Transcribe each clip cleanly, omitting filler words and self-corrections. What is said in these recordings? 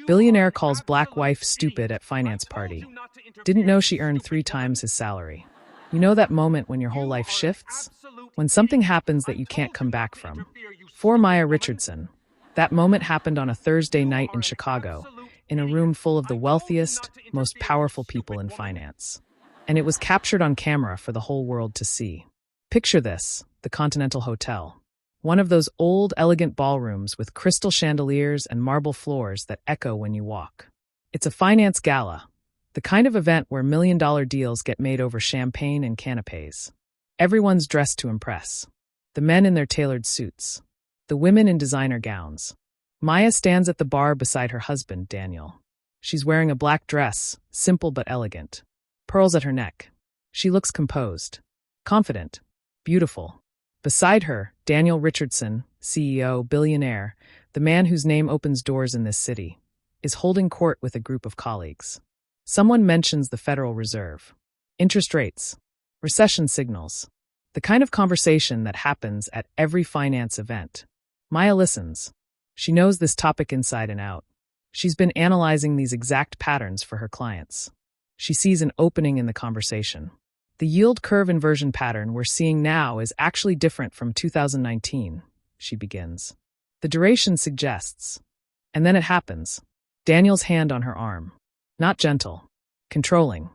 Billionaire calls black wife stupid at finance party. Didn't know she earned 3 times his salary. You know that moment when your whole life shifts? When something happens that you can't come back from. For Maya Richardson, that moment happened on a Thursday night in Chicago, in a room full of the wealthiest, most powerful people in finance. And it was captured on camera for the whole world to see. Picture this, the Continental Hotel. One of those old, elegant ballrooms with crystal chandeliers and marble floors that echo when you walk. It's a finance gala, the kind of event where million-dollar deals get made over champagne and canapes. Everyone's dressed to impress. The men in their tailored suits. The women in designer gowns. Maya stands at the bar beside her husband, Daniel. She's wearing a black dress, simple but elegant. Pearls at her neck. She looks composed. Confident. Beautiful. Beside her, Daniel Richardson, CEO, Billionaire, the man whose name opens doors in this city, is holding court with a group of colleagues. Someone mentions the Federal Reserve. Interest rates. Recession signals. The kind of conversation that happens at every finance event. Maya listens. She knows this topic inside and out. She's been analyzing these exact patterns for her clients. She sees an opening in the conversation. The yield curve inversion pattern we're seeing now is actually different from 2019, she begins. The duration suggests. And then it happens. Daniel's hand on her arm. Not gentle. Controlling.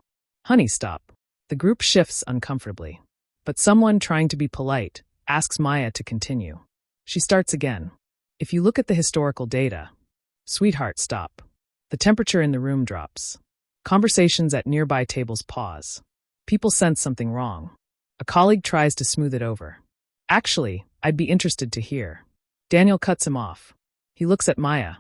Honey, stop. The group shifts uncomfortably. But someone, trying to be polite, asks Maya to continue. She starts again. If you look at the historical data. Sweetheart, stop. The temperature in the room drops. Conversations at nearby tables pause. People sense something wrong. A colleague tries to smooth it over. Actually, I'd be interested to hear. Daniel cuts him off. He looks at Maya,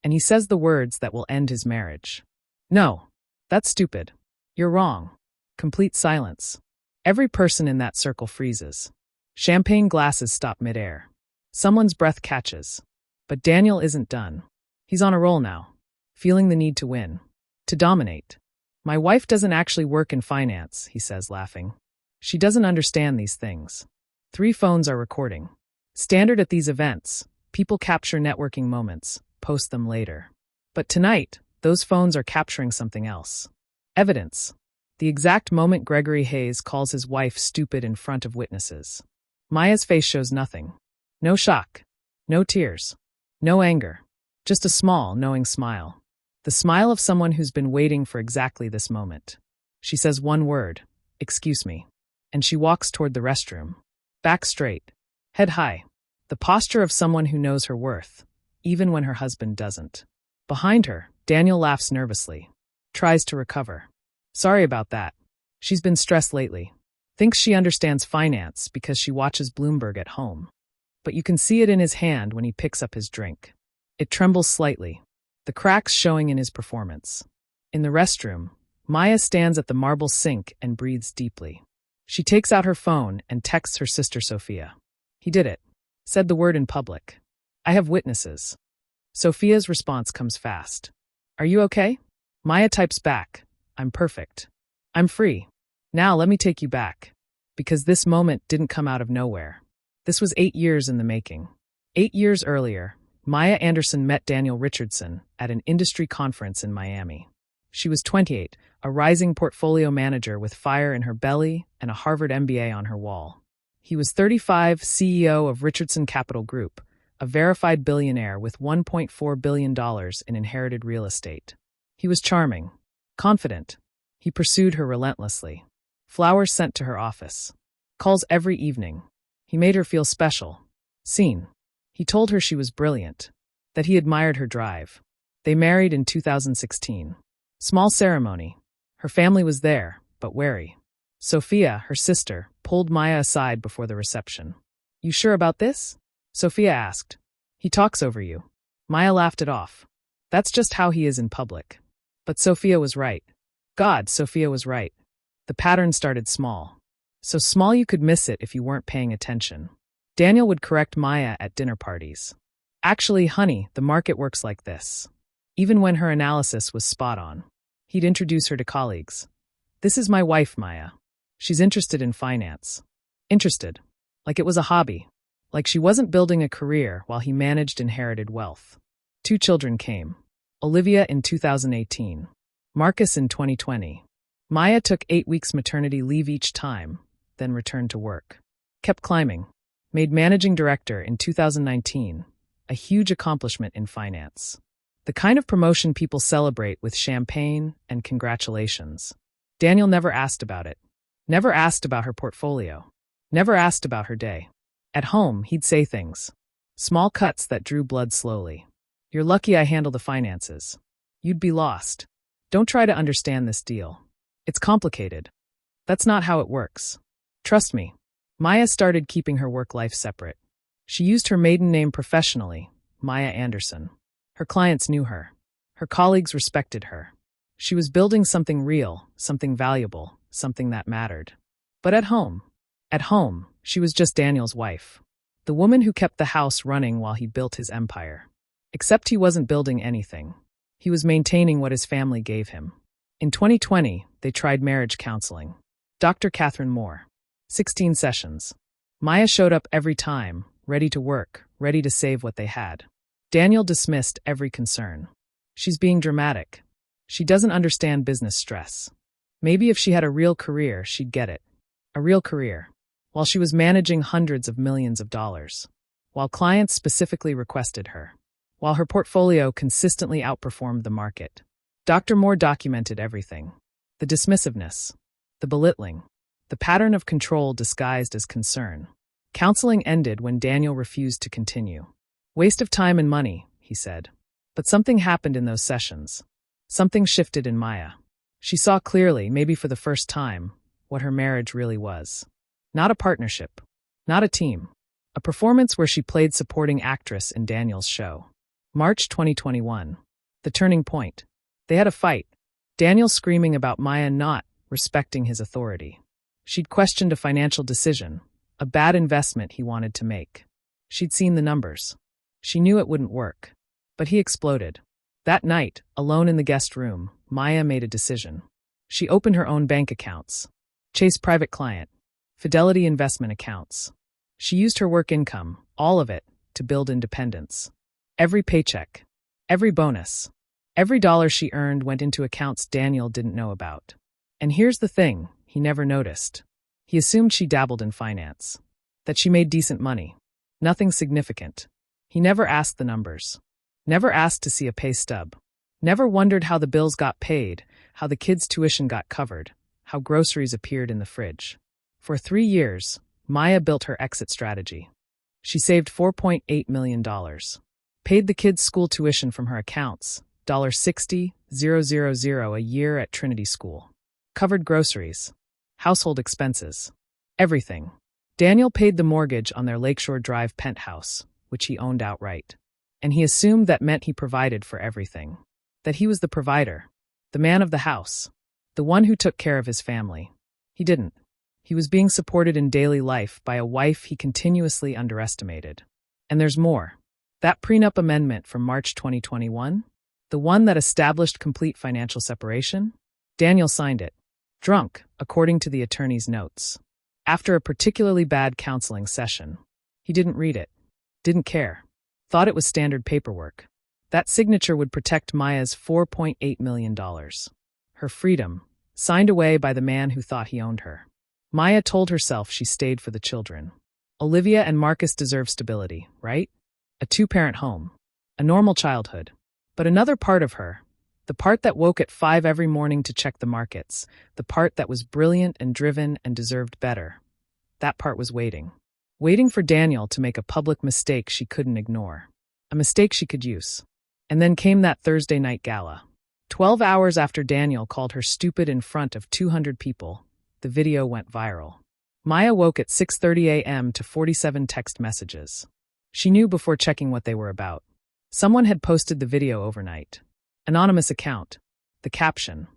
and he says the words that will end his marriage. No, that's stupid. You're wrong. Complete silence. Every person in that circle freezes. Champagne glasses stop midair. Someone's breath catches. But Daniel isn't done. He's on a roll now, feeling the need to win, to dominate. My wife doesn't actually work in finance, he says, laughing. She doesn't understand these things. 3 phones are recording. Standard at these events, people capture networking moments, post them later. But tonight, those phones are capturing something else. Evidence. The exact moment Gregory Hayes calls his wife stupid in front of witnesses. Maya's face shows nothing. No shock. No tears. No anger. Just a small, knowing smile. The smile of someone who's been waiting for exactly this moment. She says one word, excuse me, and she walks toward the restroom. Back straight, head high, the posture of someone who knows her worth, even when her husband doesn't. Behind her, Daniel laughs nervously, tries to recover. Sorry about that. She's been stressed lately. Thinks she understands finance because she watches Bloomberg at home. But you can see it in his hand when he picks up his drink. It trembles slightly. The cracks showing in his performance. In the restroom, Maya stands at the marble sink and breathes deeply. She takes out her phone and texts her sister Sophia. He did it. Said the word in public. I have witnesses. Sophia's response comes fast. Are you okay? Maya types back. I'm perfect. I'm free. Now let me take you back. Because this moment didn't come out of nowhere. This was 8 years in the making. 8 years earlier, Maya Anderson met Daniel Richardson at an industry conference in Miami. She was 28, a rising portfolio manager with fire in her belly and a Harvard MBA on her wall. He was 35, CEO of Richardson Capital Group, a verified billionaire with $1.4 billion in inherited real estate. He was charming, confident. He pursued her relentlessly. Flowers sent to her office. Calls every evening. He made her feel special, seen. He told her she was brilliant, that he admired her drive. They married in 2016. Small ceremony. Her family was there, but wary. Sophia, her sister, pulled Maya aside before the reception. You sure about this? Sophia asked. He talks over you. Maya laughed it off. That's just how he is in public. But Sophia was right. God, Sophia was right. The pattern started small. So small you could miss it if you weren't paying attention. Daniel would correct Maya at dinner parties. Actually, honey, the market works like this. Even when her analysis was spot on. He'd introduce her to colleagues. This is my wife, Maya. She's interested in finance. Interested. Like it was a hobby. Like she wasn't building a career while he managed inherited wealth. 2 children came. Olivia in 2018. Marcus in 2020. Maya took 8 weeks maternity leave each time, then returned to work. Kept climbing. Made managing director in 2019, a huge accomplishment in finance. The kind of promotion people celebrate with champagne and congratulations. Daniel never asked about it. Never asked about her portfolio. Never asked about her day. At home, he'd say things. Small cuts that drew blood slowly. You're lucky I handle the finances. You'd be lost. Don't try to understand this deal. It's complicated. That's not how it works. Trust me. Maya started keeping her work life separate. She used her maiden name professionally, Maya Anderson. Her clients knew her. Her colleagues respected her. She was building something real, something valuable, something that mattered. But at home, she was just Daniel's wife. The woman who kept the house running while he built his empire. Except he wasn't building anything. He was maintaining what his family gave him. In 2020, they tried marriage counseling. Dr. Catherine Moore. 16 sessions. Maya showed up every time, ready to work, ready to save what they had. Daniel dismissed every concern. She's being dramatic. She doesn't understand business stress. Maybe if she had a real career, she'd get it. A real career. While she was managing hundreds of millions of dollars. While clients specifically requested her. While her portfolio consistently outperformed the market. Dr. Moore documented everything. The dismissiveness. The belittling. The pattern of control disguised as concern. Counseling ended when Daniel refused to continue. Waste of time and money, he said. But something happened in those sessions. Something shifted in Maya. She saw clearly, maybe for the first time, what her marriage really was. Not a partnership. Not a team. A performance where she played supporting actress in Daniel's show. March 2021. The turning point. They had a fight. Daniel screaming about Maya not respecting his authority. She'd questioned a financial decision, a bad investment he wanted to make. She'd seen the numbers. She knew it wouldn't work. But he exploded. That night, alone in the guest room, Maya made a decision. She opened her own bank accounts. Chase private client. Fidelity investment accounts. She used her work income, all of it, to build independence. Every paycheck. Every bonus. Every dollar she earned went into accounts Daniel didn't know about. And here's the thing, he never noticed. He assumed she dabbled in finance. That she made decent money. Nothing significant. He never asked the numbers. Never asked to see a pay stub. Never wondered how the bills got paid, how the kids' tuition got covered, how groceries appeared in the fridge. For 3 years, Maya built her exit strategy. She saved $4.8 million. Paid the kids' school tuition from her accounts, $60,000 a year at Trinity School. Covered groceries. Household expenses. Everything. Daniel paid the mortgage on their Lakeshore Drive penthouse, which he owned outright. And he assumed that meant he provided for everything. That he was the provider. The man of the house. The one who took care of his family. He didn't. He was being supported in daily life by a wife he continuously underestimated. And there's more. That prenup amendment from March 2021, the one that established complete financial separation, Daniel signed it. Drunk, according to the attorney's notes. After a particularly bad counseling session. He didn't read it. Didn't care. Thought it was standard paperwork. That signature would protect Maya's $4.8 million. Her freedom, signed away by the man who thought he owned her. Maya told herself she stayed for the children. Olivia and Marcus deserve stability, right? A 2-parent home. A normal childhood. But another part of her, the part that woke at 5 every morning to check the markets, the part that was brilliant and driven and deserved better, that part was waiting. Waiting for Daniel to make a public mistake she couldn't ignore. A mistake she could use. And then came that Thursday night gala. 12 hours after Daniel called her stupid in front of 200 people, the video went viral. Maya woke at 6:30 a.m. to 47 text messages. She knew before checking what they were about. Someone had posted the video overnight. Anonymous account. The caption.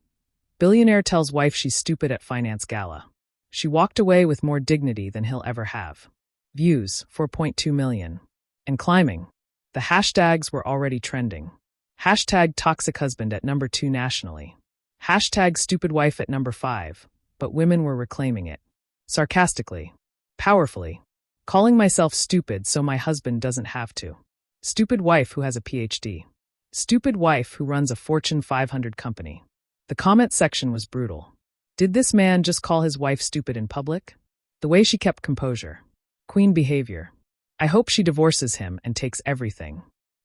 Billionaire tells wife she's stupid at finance gala. She walked away with more dignity than he'll ever have. Views, 4.2 million. And climbing. The hashtags were already trending. Hashtag toxic husband at number 2 nationally. Hashtag stupid wife at number 5. But women were reclaiming it. Sarcastically. Powerfully. Calling myself stupid so my husband doesn't have to. Stupid wife who has a PhD. Stupid wife who runs a Fortune 500 company. The comment section was brutal. Did this man just call his wife stupid in public? The way she kept composure. Queen behavior. I hope she divorces him and takes everything.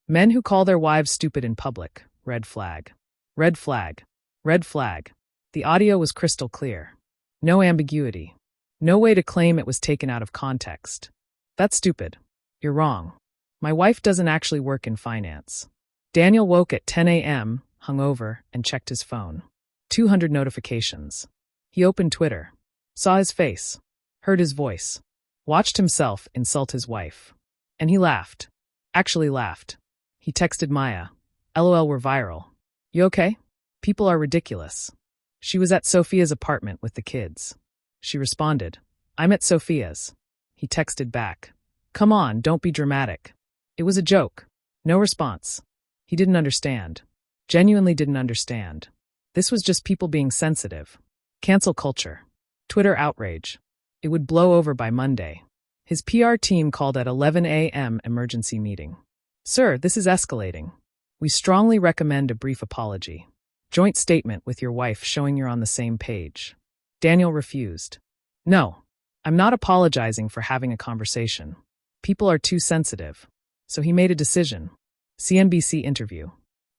Men who call their wives stupid in public. Red flag. Red flag. Red flag. The audio was crystal clear. No ambiguity. No way to claim it was taken out of context. That's stupid. You're wrong. My wife doesn't actually work in finance. Daniel woke at 10 a.m., hungover, and checked his phone. 200 notifications. He opened Twitter. Saw his face. Heard his voice. Watched himself insult his wife. And he laughed. Actually laughed. He texted Maya. LOL, we're viral. You okay? People are ridiculous. She was at Sophia's apartment with the kids. She responded, I'm at Sophia's. He texted back. Come on, don't be dramatic. It was a joke. No response. He didn't understand. Genuinely didn't understand. This was just people being sensitive. Cancel culture. Twitter outrage. It would blow over by Monday. His PR team called at 11 a.m. emergency meeting. Sir, this is escalating. We strongly recommend a brief apology. Joint statement with your wife showing you're on the same page. Daniel refused. No, I'm not apologizing for having a conversation. People are too sensitive. So he made a decision. CNBC interview.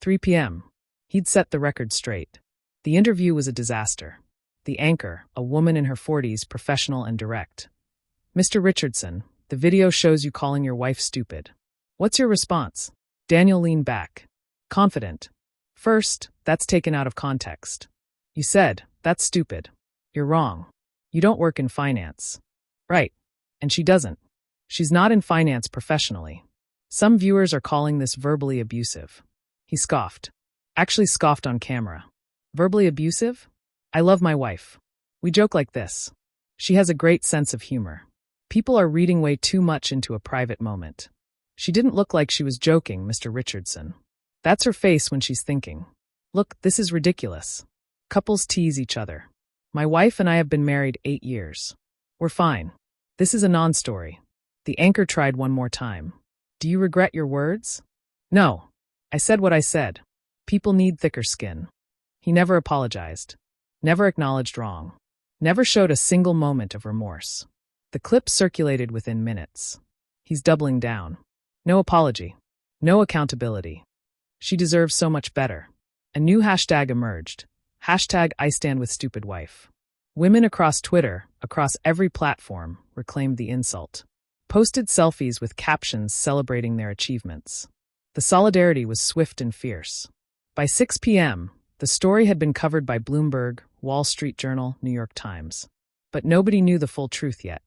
3 p.m. He'd set the record straight. The interview was a disaster. The anchor, a woman in her 40s, professional and direct. Mr. Richardson, the video shows you calling your wife stupid. What's your response? Daniel leaned back. Confident. First, that's taken out of context. You said, that's stupid. You're wrong. You don't work in finance. Right. And she doesn't. She's not in finance professionally. Some viewers are calling this verbally abusive. He scoffed. Actually scoffed on camera. Verbally abusive? I love my wife. We joke like this. She has a great sense of humor. People are reading way too much into a private moment. She didn't look like she was joking, Mr. Richardson. That's her face when she's thinking. Look, this is ridiculous. Couples tease each other. My wife and I have been married 8 years. We're fine. This is a non-story. The anchor tried one more time. Do you regret your words? No. I said what I said. People need thicker skin. He never apologized. Never acknowledged wrong. Never showed a single moment of remorse. The clip circulated within minutes. He's doubling down. No apology. No accountability. She deserves so much better. A new hashtag emerged. Hashtag I stand with stupid wife. Women across Twitter, across every platform, reclaimed the insult. Posted selfies with captions celebrating their achievements. The solidarity was swift and fierce. By 6 p.m., the story had been covered by Bloomberg, Wall Street Journal, New York Times. But nobody knew the full truth yet.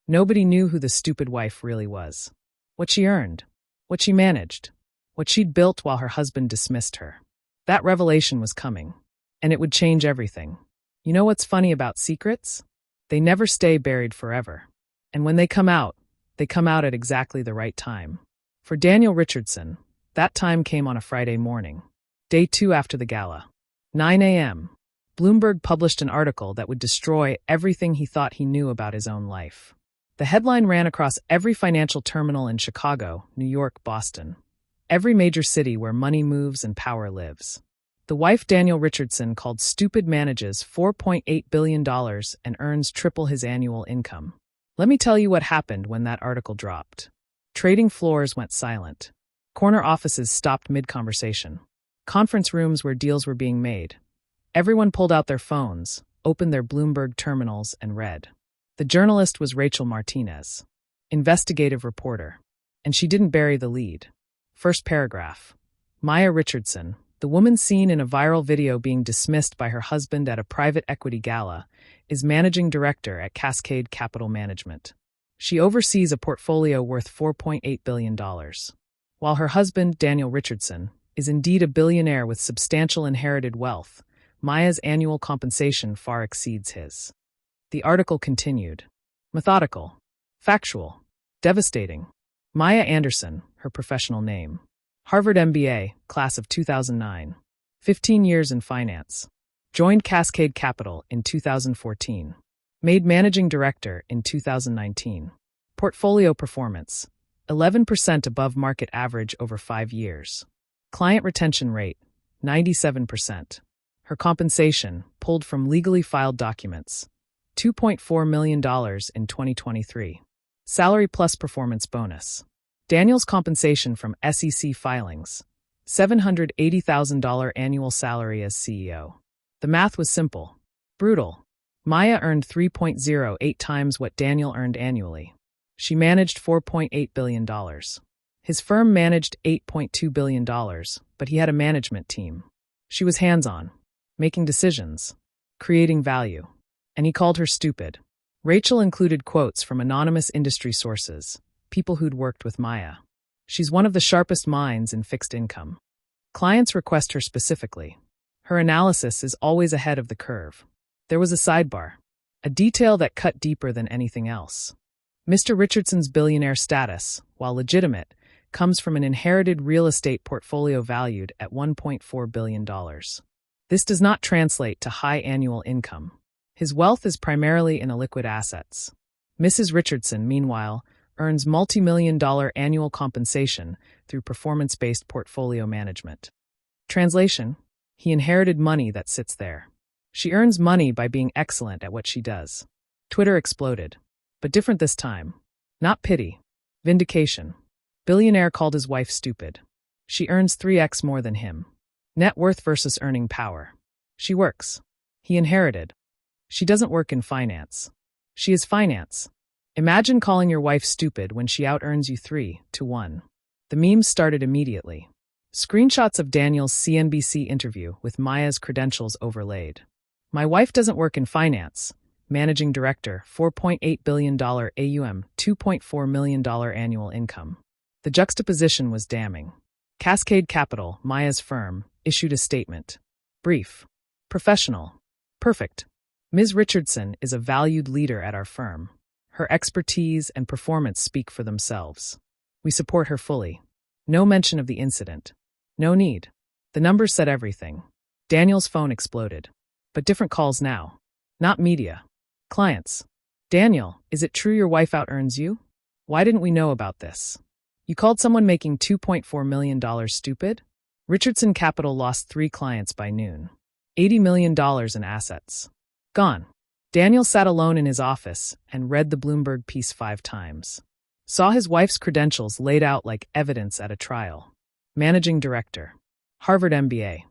Nobody knew who the stupid wife really was. What she earned. What she managed. What she'd built while her husband dismissed her. That revelation was coming. And it would change everything. You know what's funny about secrets? They never stay buried forever. And when they come out at exactly the right time. For Daniel Richardson, that time came on a Friday morning. Day 2 after the gala. 9 a.m. Bloomberg published an article that would destroy everything he thought he knew about his own life. The headline ran across every financial terminal in Chicago, New York, Boston. Every major city where money moves and power lives. The wife Daniel Richardson called stupid manages $4.8 billion and earns triple his annual income. Let me tell you what happened when that article dropped. Trading floors went silent. Corner offices stopped mid-conversation. Conference rooms where deals were being made. Everyone pulled out their phones, opened their Bloomberg terminals, and read. The journalist was Rachel Martinez, investigative reporter. And she didn't bury the lead. First paragraph. Maya Richardson, the woman seen in a viral video being dismissed by her husband at a private equity gala, is managing director at Cascade Capital Management. She oversees a portfolio worth $4.8 billion. While her husband, Daniel Richardson, is indeed a billionaire with substantial inherited wealth, Maya's annual compensation far exceeds his. The article continued. Methodical. Factual. Devastating. Maya Anderson, her professional name. Harvard MBA, class of 2009. 15 years in finance. Joined Cascade Capital in 2014. Made managing director in 2019. Portfolio performance. 11% above market average over 5 years. Client retention rate, 97%. Her compensation, pulled from legally filed documents, $2.4 million in 2023. Salary plus performance bonus. Daniel's compensation from SEC filings, $780,000 annual salary as CEO. The math was simple. Brutal. Maya earned 3.08 times what Daniel earned annually. She managed $4.8 billion. His firm managed $8.2 billion, but he had a management team. She was hands-on, making decisions, creating value. And he called her stupid. Rachel included quotes from anonymous industry sources, people who'd worked with Maya. She's one of the sharpest minds in fixed income. Clients request her specifically. Her analysis is always ahead of the curve. There was a sidebar, a detail that cut deeper than anything else. Mr. Richardson's billionaire status, while legitimate, comes from an inherited real estate portfolio valued at $1.4 billion. This does not translate to high annual income. His wealth is primarily in illiquid assets. Mrs. Richardson, meanwhile, earns multi-million-dollar annual compensation through performance-based portfolio management. Translation: he inherited money that sits there. She earns money by being excellent at what she does. Twitter exploded. But different this time. Not pity. Vindication. Billionaire called his wife stupid. She earns 3x more than him. Net worth versus earning power. She works. He inherited. She doesn't work in finance. She is finance. Imagine calling your wife stupid when she out-earns you 3-1. The memes started immediately. Screenshots of Daniel's CNBC interview with Maya's credentials overlaid. My wife doesn't work in finance. Managing director, $4.8 billion AUM, $2.4 million annual income. The juxtaposition was damning. Cascade Capital, Maya's firm, issued a statement. Brief. Professional. Perfect. Ms. Richardson is a valued leader at our firm. Her expertise and performance speak for themselves. We support her fully. No mention of the incident. No need. The numbers said everything. Daniel's phone exploded. But different calls now. Not media. Clients. Daniel, is it true your wife out-earns you? Why didn't we know about this? You called someone making $2.4 million stupid? Richardson Capital lost 3 clients by noon. $80 million in assets. Gone. Daniel sat alone in his office and read the Bloomberg piece 5 times. Saw his wife's credentials laid out like evidence at a trial. Managing director. Harvard MBA.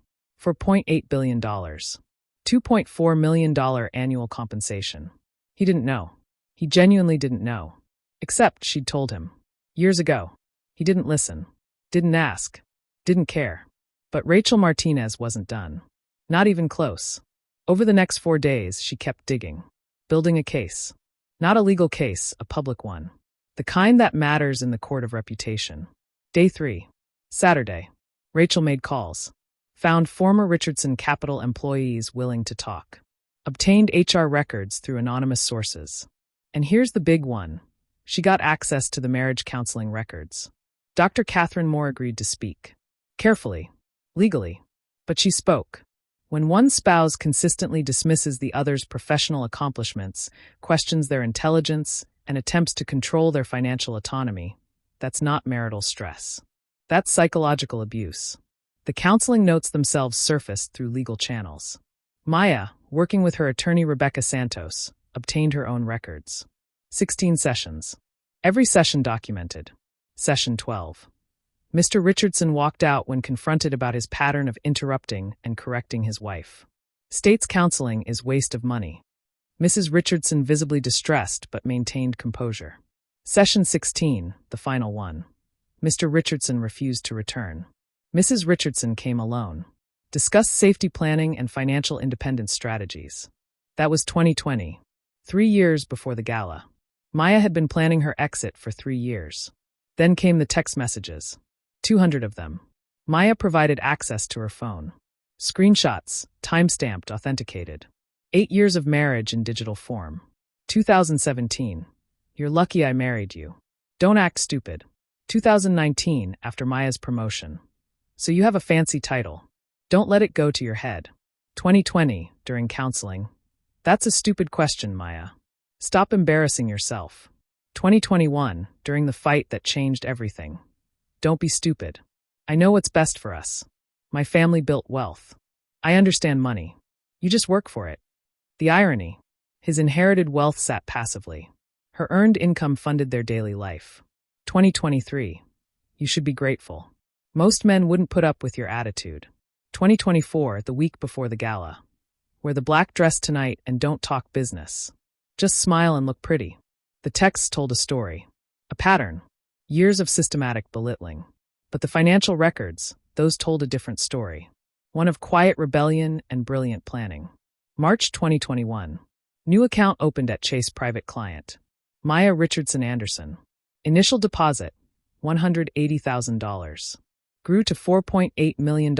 $4.8 billion. $2.4 million annual compensation. He didn't know. He genuinely didn't know. Except she'd told him. Years ago. He didn't listen. Didn't ask. Didn't care. But Rachel Martinez wasn't done. Not even close. Over the next 4 days, she kept digging. Building a case. Not a legal case, a public one. The kind that matters in the court of reputation. Day 3. Saturday. Rachel made calls. Found former Richardson Capital employees willing to talk. Obtained HR records through anonymous sources. And here's the big one. She got access to the marriage counseling records. Dr. Catherine Moore agreed to speak. Carefully. Legally. But she spoke. When one spouse consistently dismisses the other's professional accomplishments, questions their intelligence, and attempts to control their financial autonomy, that's not marital stress. That's psychological abuse. The counseling notes themselves surfaced through legal channels. Maya, working with her attorney Rebecca Santos, obtained her own records. 16 sessions. Every session documented. Session 12. Mr. Richardson walked out when confronted about his pattern of interrupting and correcting his wife. States counseling is waste of money. Mrs. Richardson visibly distressed but maintained composure. Session 16, the final one. Mr. Richardson refused to return. Mrs. Richardson came alone. Discussed safety planning and financial independence strategies. That was 2020, 3 years before the gala. Maya had been planning her exit for 3 years. Then came the text messages. 200 of them. Maya provided access to her phone. Screenshots, time-stamped, authenticated. 8 years of marriage in digital form. 2017. You're lucky I married you. Don't act stupid. 2019, after Maya's promotion. So you have a fancy title. Don't let it go to your head. 2020, during counseling. That's a stupid question, Maya. Stop embarrassing yourself. 2021, during the fight that changed everything. Don't be stupid. I know what's best for us. My family built wealth. I understand money. You just work for it. The irony. His inherited wealth sat passively. Her earned income funded their daily life. 2023. You should be grateful. Most men wouldn't put up with your attitude. 2024, the week before the gala. Wear the black dress tonight and don't talk business. Just smile and look pretty. The texts told a story. A pattern. Years of systematic belittling. But the financial records, those told a different story. One of quiet rebellion and brilliant planning. March 2021. New account opened at Chase Private Client. Maya Richardson Anderson. Initial deposit, $180,000. Grew to $4.8 million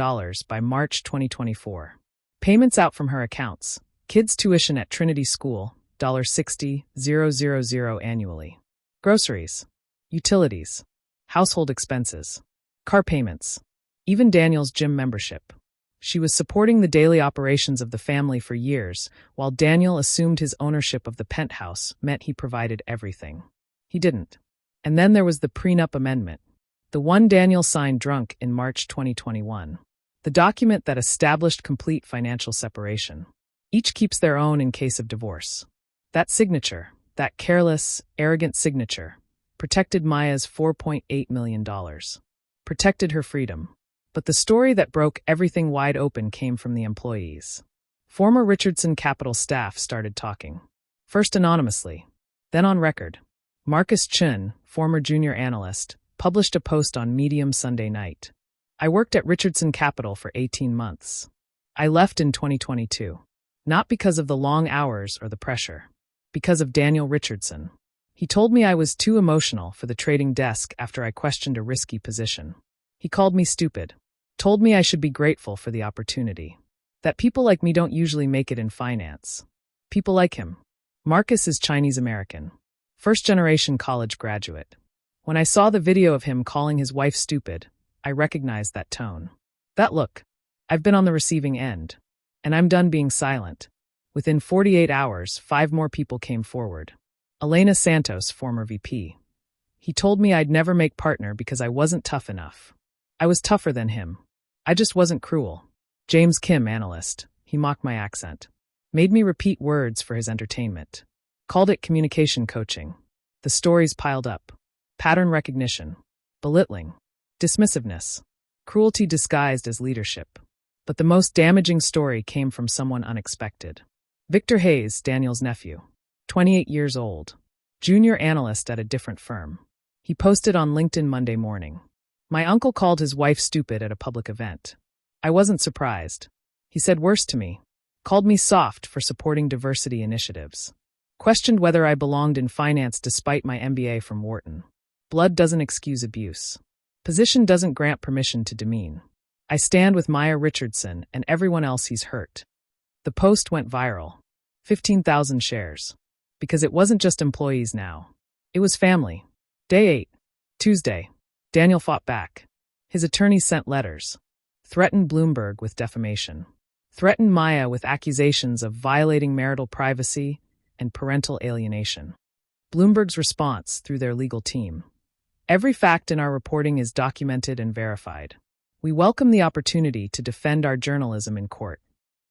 by March 2024. Payments out from her accounts. Kids' tuition at Trinity School, $60,000 annually. Groceries. Utilities. Household expenses. Car payments. Even Daniel's gym membership. She was supporting the daily operations of the family for years, while Daniel assumed his ownership of the penthouse meant he provided everything. He didn't. And then there was the prenup amendment. The one Daniel signed drunk in March 2021. The document that established complete financial separation. Each keeps their own in case of divorce. That signature, that careless, arrogant signature, protected Maya's $4.8 million. Protected her freedom. But the story that broke everything wide open came from the employees. Former Richardson Capital staff started talking. First anonymously, then on record. Marcus Chun, former junior analyst, published a post on Medium Sunday night. I worked at Richardson Capital for 18 months. I left in 2022. Not because of the long hours or the pressure. Because of Daniel Richardson. He told me I was too emotional for the trading desk after I questioned a risky position. He called me stupid. Told me I should be grateful for the opportunity. That people like me don't usually make it in finance. People like him. Marcus is Chinese-American. First-generation college graduate. When I saw the video of him calling his wife stupid, I recognized that tone. That look. I've been on the receiving end. And I'm done being silent. Within 48 hours, 5 more people came forward. Elena Santos, former VP. He told me I'd never make partner because I wasn't tough enough. I was tougher than him. I just wasn't cruel. James Kim, analyst. He mocked my accent. Made me repeat words for his entertainment. Called it communication coaching. The stories piled up. Pattern recognition. Belittling. Dismissiveness. Cruelty disguised as leadership. But the most damaging story came from someone unexpected. Victor Hayes, Daniel's nephew. 28 years old. Junior analyst at a different firm. He posted on LinkedIn Monday morning. My uncle called his wife stupid at a public event. I wasn't surprised. He said worse to me. Called me soft for supporting diversity initiatives. Questioned whether I belonged in finance despite my MBA from Wharton. Blood doesn't excuse abuse. Position doesn't grant permission to demean. I stand with Maya Richardson and everyone else he's hurt. The post went viral. 15,000 shares. Because it wasn't just employees now. It was family. Day 8. Tuesday. Daniel fought back. His attorneys sent letters. Threatened Bloomberg with defamation. Threatened Maya with accusations of violating marital privacy and parental alienation. Bloomberg's response through their legal team. Every fact in our reporting is documented and verified. We welcome the opportunity to defend our journalism in court.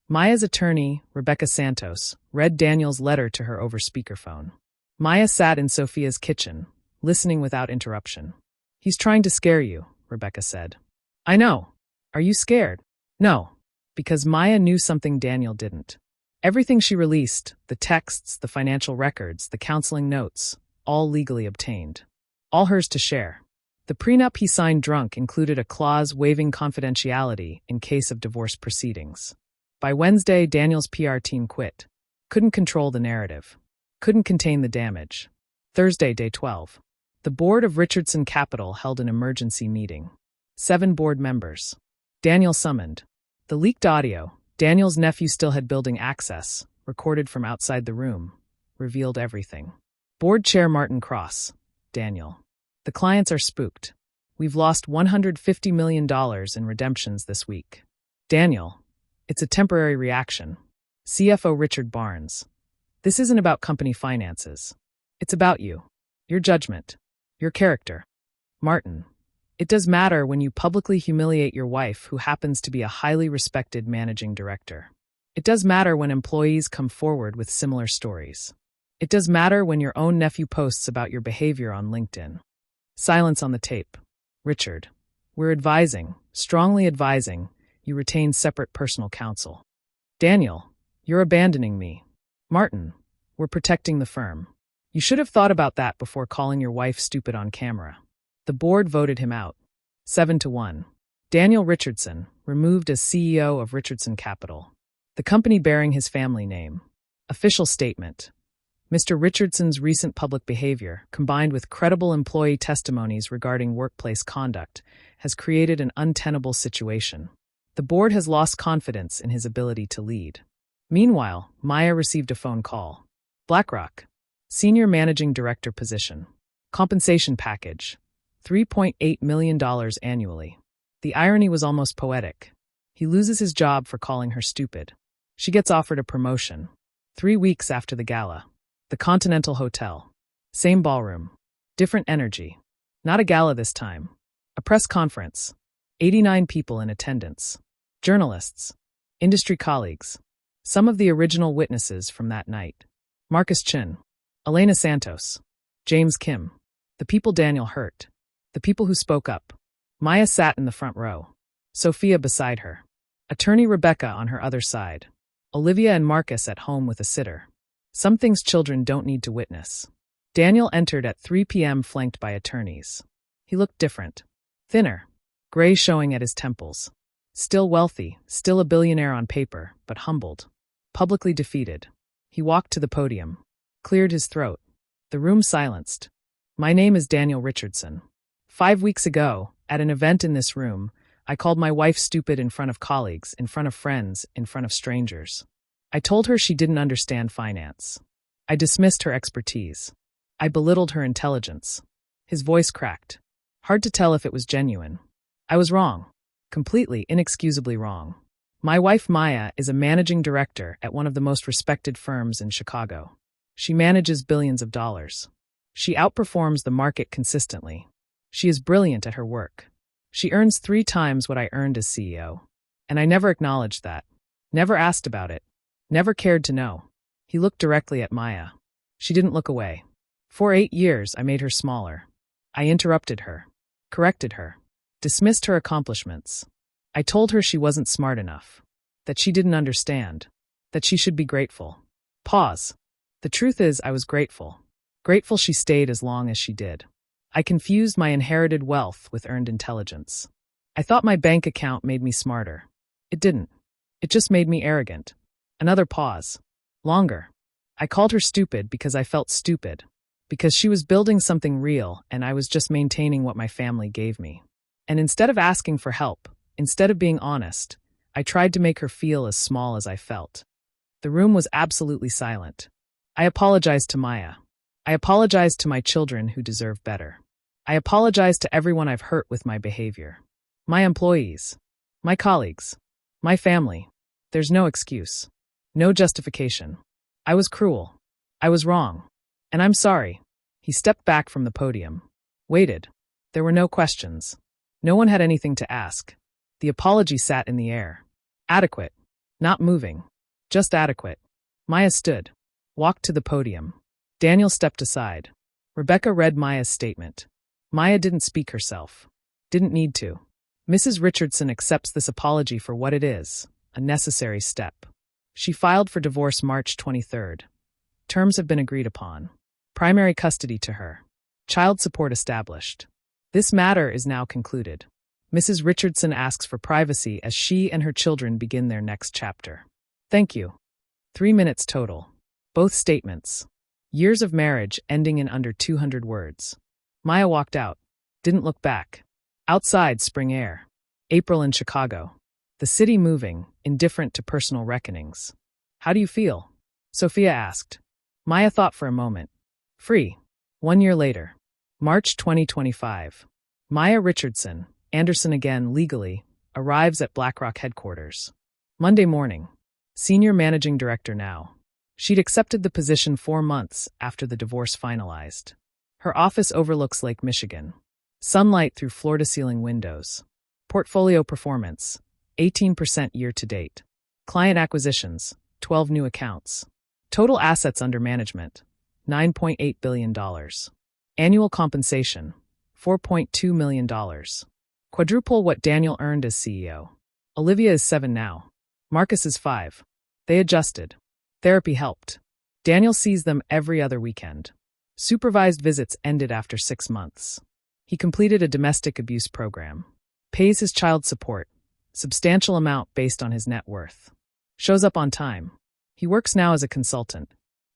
Maya's attorney, Rebecca Santos, read Daniel's letter to her over speakerphone. Maya sat in Sophia's kitchen, listening without interruption. He's trying to scare you, Rebecca said. I know. Are you scared? No. Because Maya knew something Daniel didn't. Everything she released, the texts, the financial records, the counseling notes, all legally obtained. All hers to share. The prenup he signed drunk included a clause waiving confidentiality in case of divorce proceedings. By Wednesday, Daniel's PR team quit. Couldn't control the narrative. Couldn't contain the damage. Thursday, day 12. The board of Richardson Capital held an emergency meeting. 7 board members. Daniel summoned. The leaked audio, Daniel's nephew still had building access, recorded from outside the room, revealed everything. Board chair Martin Cross. Daniel. The clients are spooked. We've lost $150 million in redemptions this week. Daniel. It's a temporary reaction. CFO Richard Barnes. This isn't about company finances. It's about you. Your judgment. Your character. Martin. It does matter when you publicly humiliate your wife, who happens to be a highly respected managing director. It does matter when employees come forward with similar stories. It does matter when your own nephew posts about your behavior on LinkedIn. Silence on the tape. Richard, we're advising, strongly advising, you retain separate personal counsel. Daniel, you're abandoning me. Martin, we're protecting the firm. You should have thought about that before calling your wife stupid on camera. The board voted him out. 7-1. Daniel Richardson, removed as CEO of Richardson Capital, the company bearing his family name. Official statement. Mr. Richardson's recent public behavior, combined with credible employee testimonies regarding workplace conduct, has created an untenable situation. The board has lost confidence in his ability to lead. Meanwhile, Maya received a phone call. BlackRock. Senior Managing Director position. Compensation package. $3.8 million annually. The irony was almost poetic. He loses his job for calling her stupid. She gets offered a promotion. 3 weeks after the gala. The Continental Hotel. Same ballroom. Different energy. Not a gala this time. A press conference. 89 people in attendance. Journalists. Industry colleagues. Some of the original witnesses from that night. Marcus Chin. Elena Santos. James Kim. The people Daniel hurt. The people who spoke up. Maya sat in the front row. Sophia beside her. Attorney Rebecca on her other side. Olivia and Marcus at home with a sitter. Some things children don't need to witness. Daniel entered at 3 p.m. flanked by attorneys. He looked different. Thinner. Gray showing at his temples. Still wealthy, still a billionaire on paper, but humbled. Publicly defeated. He walked to the podium. Cleared his throat. The room silenced. My name is Daniel Richardson. 5 weeks ago, at an event in this room, I called my wife stupid in front of colleagues, in front of friends, in front of strangers. I told her she didn't understand finance. I dismissed her expertise. I belittled her intelligence. His voice cracked. Hard to tell if it was genuine. I was wrong. Completely, inexcusably wrong. My wife Maya is a managing director at one of the most respected firms in Chicago. She manages billions of dollars. She outperforms the market consistently. She is brilliant at her work. She earns 3 times what I earned as CEO. And I never acknowledged that. Never asked about it. Never cared to know. He looked directly at Maya. She didn't look away. For 8 years, I made her smaller. I interrupted her. Corrected her. Dismissed her accomplishments. I told her she wasn't smart enough. That she didn't understand. That she should be grateful. Pause. The truth is, I was grateful. Grateful she stayed as long as she did. I confused my inherited wealth with earned intelligence. I thought my bank account made me smarter. It didn't. It just made me arrogant. Another pause. Longer. I called her stupid because I felt stupid. Because she was building something real and I was just maintaining what my family gave me. And instead of asking for help, instead of being honest, I tried to make her feel as small as I felt. The room was absolutely silent. I apologized to Maya. I apologized to my children who deserve better. I apologized to everyone I've hurt with my behavior. My employees. My colleagues. My family. There's no excuse. No justification. I was cruel. I was wrong. And I'm sorry. He stepped back from the podium. Waited. There were no questions. No one had anything to ask. The apology sat in the air. Adequate. Not moving. Just adequate. Maya stood. Walked to the podium. Daniel stepped aside. Rebecca read Maya's statement. Maya didn't speak herself. Didn't need to. Mrs. Richardson accepts this apology for what it is, a necessary step. She filed for divorce March 23rd. Terms have been agreed upon. Primary custody to her. Child support established. This matter is now concluded. Mrs. Richardson asks for privacy as she and her children begin their next chapter. Thank you. 3 minutes total. Both statements. Years of marriage ending in under 200 words. Maya walked out. Didn't look back. Outside, spring air. April in Chicago. The city moving, indifferent to personal reckonings. How do you feel? Sophia asked. Maya thought for a moment. Free. 1 year later. March 2025. Maya Richardson, Anderson again legally, arrives at BlackRock headquarters. Monday morning. Senior Managing Director now. She'd accepted the position 4 months after the divorce finalized. Her office overlooks Lake Michigan. Sunlight through floor-to-ceiling windows. Portfolio performance, 18% year-to-date. Client acquisitions, 12 new accounts. Total assets under management, $9.8 billion. Annual compensation, $4.2 million. Quadruple what Daniel earned as CEO. Olivia is 7 now. Marcus is 5. They adjusted. Therapy helped. Daniel sees them every other weekend. Supervised visits ended after 6 months. He completed a domestic abuse program. Pays his child support, substantial amount based on his net worth. Shows up on time. He works now as a consultant.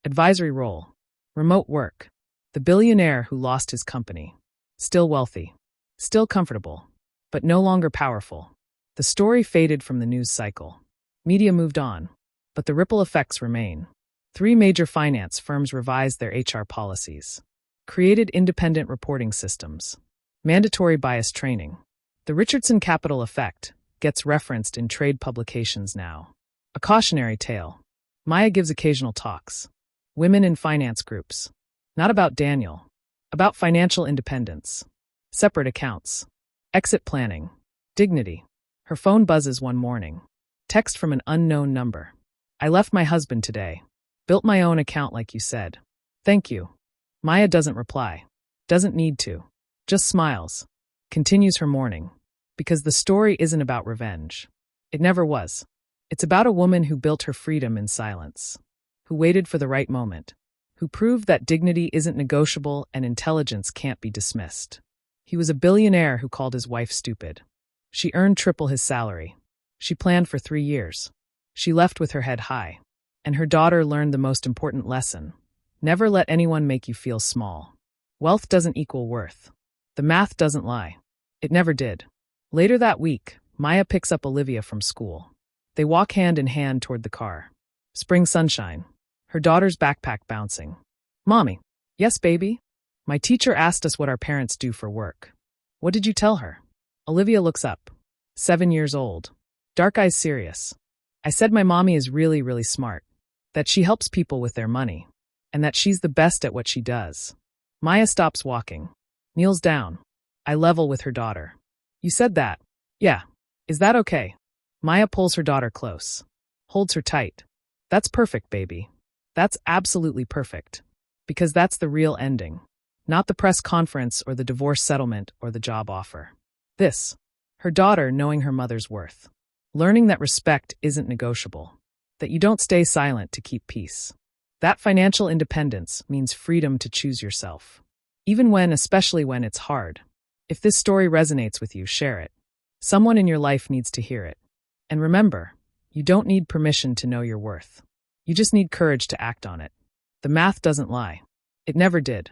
Advisory role. Remote work. The billionaire who lost his company. Still wealthy. Still comfortable. But no longer powerful. The story faded from the news cycle. Media moved on. But the ripple effects remain. 3 major finance firms revised their HR policies. Created independent reporting systems. Mandatory bias training. The Richardson Capital effect gets referenced in trade publications now. A cautionary tale. Maya gives occasional talks. Women in finance groups. Not about Daniel. About financial independence. Separate accounts. Exit planning. Dignity. Her phone buzzes one morning. Text from an unknown number. I left my husband today. Built my own account like you said. Thank you. Maya doesn't reply. Doesn't need to. Just smiles. Continues her morning. Because the story isn't about revenge. It never was. It's about a woman who built her freedom in silence. Who waited for the right moment. Who proved that dignity isn't negotiable and intelligence can't be dismissed. He was a billionaire who called his wife stupid. She earned triple his salary. She planned for 3 years. She left with her head high. And her daughter learned the most important lesson. Never let anyone make you feel small. Wealth doesn't equal worth. The math doesn't lie. It never did. Later that week, Maya picks up Olivia from school. They walk hand in hand toward the car. Spring sunshine. Her daughter's backpack bouncing. Mommy. Yes, baby? My teacher asked us what our parents do for work. What did you tell her? Olivia looks up. 7 years old. Dark eyes serious. I said my mommy is really, really smart. That she helps people with their money. And that she's the best at what she does. Maya stops walking. Kneels down. I level with her daughter. You said that. Yeah. Is that okay? Maya pulls her daughter close. Holds her tight. That's perfect, baby. That's absolutely perfect. Because that's the real ending. Not the press conference or the divorce settlement or the job offer. This. Her daughter knowing her mother's worth. Learning that respect isn't negotiable. That you don't stay silent to keep peace. That financial independence means freedom to choose yourself. Even when, especially when it's hard. If this story resonates with you, share it. Someone in your life needs to hear it. And remember, you don't need permission to know your worth. You just need courage to act on it. The math doesn't lie. It never did.